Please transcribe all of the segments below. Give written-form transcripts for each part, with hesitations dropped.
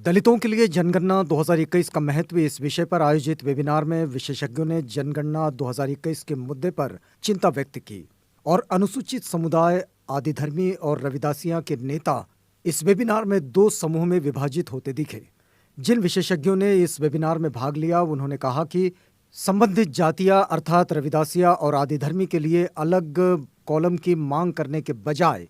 दलितों के लिए जनगणना 2021 का महत्व इस विषय पर आयोजित वेबिनार में विशेषज्ञों ने जनगणना 2021 के मुद्दे पर चिंता व्यक्त की और अनुसूचित समुदाय, आदिधर्मी और रविदासियां के नेता इस वेबिनार में दो समूह में विभाजित होते दिखे। जिन विशेषज्ञों ने इस वेबिनार में भाग लिया उन्होंने कहा कि संबंधित जातियां अर्थात रविदासियां और आदिधर्मी के लिए अलग कॉलम की मांग करने के बजाय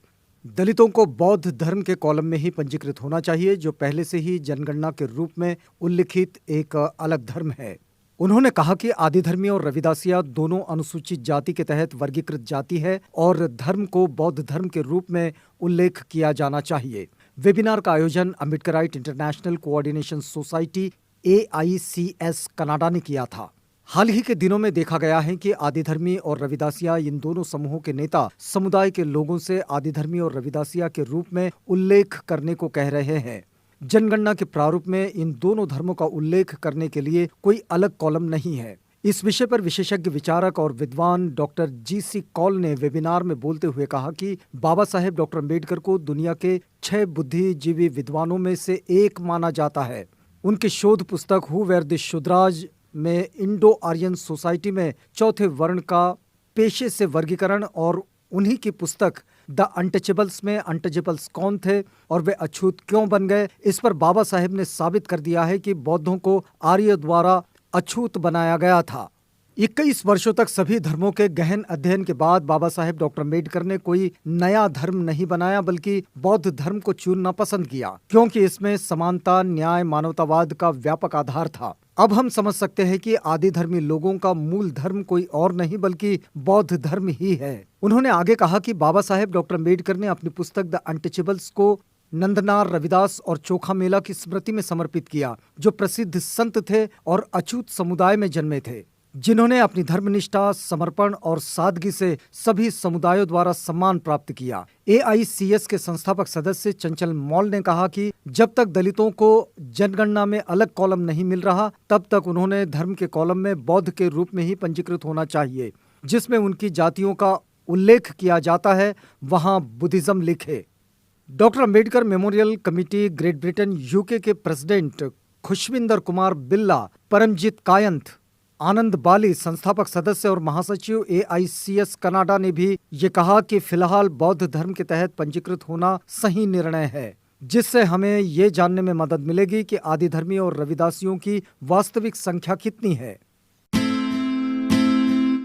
दलितों को बौद्ध धर्म के कॉलम में ही पंजीकृत होना चाहिए, जो पहले से ही जनगणना के रूप में उल्लिखित एक अलग धर्म है। उन्होंने कहा कि आदिधर्मी और रविदासिया दोनों अनुसूचित जाति के तहत वर्गीकृत जाति है और धर्म को बौद्ध धर्म के रूप में उल्लेख किया जाना चाहिए। वेबिनार का आयोजन Ambedkarite international coordination society AICS Canada ने किया था। हाल ही के दिनों में देखा गया है कि आदिधर्मी और रविदासिया इन दोनों समूहों के नेता समुदाय के लोगों से आदिधर्मी और रविदासिया के रूप में उल्लेख करने को कह रहे हैं। जनगणना के प्रारूप में इन दोनों धर्मों का उल्लेख करने के लिए कोई अलग कॉलम नहीं है। इस विषय पर विशेषज्ञ विचारक और विद्वान डॉक्टर GC कौल ने वेबिनार में बोलते हुए कहा कि बाबा साहेब डॉक्टर अम्बेडकर को दुनिया के 6 बुद्धिजीवी विद्वानों में से एक माना जाता है। उनकी शोध पुस्तक हु वेर द शूद्राज में इंडो आर्यन सोसाइटी में चौथे वर्ण का पेशे से वर्गीकरण और उन्हीं की पुस्तक द अनटचेबल्स में अनटचेबल्स कौन थे और वे अछूत क्यों बन गए, इस पर बाबा साहेब ने साबित कर दिया है कि बौद्धों को आर्य द्वारा अछूत बनाया गया था। 21 वर्षों तक सभी धर्मों के गहन अध्ययन के बाद बाबा साहेब डॉक्टर अम्बेडकर ने कोई नया धर्म नहीं बनाया बल्कि बौद्ध धर्म को चुनना पसंद किया, क्योंकि इसमें समानता, न्याय, मानवतावाद का व्यापक आधार था। अब हम समझ सकते हैं कि आदिधर्मी लोगों का मूल धर्म कोई और नहीं बल्कि बौद्ध धर्म ही है। उन्होंने आगे कहा कि बाबा साहेब डॉक्टर अम्बेडकर ने अपनी पुस्तक द अनटचेबल्स को नंदनार, रविदास और चोखा मेला की स्मृति में समर्पित किया, जो प्रसिद्ध संत थे और अछूत समुदाय में जन्मे थे, जिन्होंने अपनी धर्मनिष्ठा, समर्पण और सादगी से सभी समुदायों द्वारा सम्मान प्राप्त किया। AICS के संस्थापक सदस्य चंचल मौल ने कहा कि जब तक दलितों को जनगणना में अलग कॉलम नहीं मिल रहा, तब तक उन्होंने धर्म के कॉलम में बौद्ध के रूप में ही पंजीकृत होना चाहिए, जिसमें उनकी जातियों का उल्लेख किया जाता है, वहां बुद्धिज्म लिखे। Doctor Ambedkar memorial committee great Britain UK के प्रेसिडेंट खुशविंदर कुमार बिल्ला, परमजीत कायंथ, आनंद बाली, संस्थापक सदस्य और महासचिव AICS कनाडा ने भी ये कहा कि फिलहाल बौद्ध धर्म के तहत पंजीकृत होना सही निर्णय है, जिससे हमें ये जानने में मदद मिलेगी कि आदिधर्मी और रविदासियों की वास्तविक संख्या कितनी है।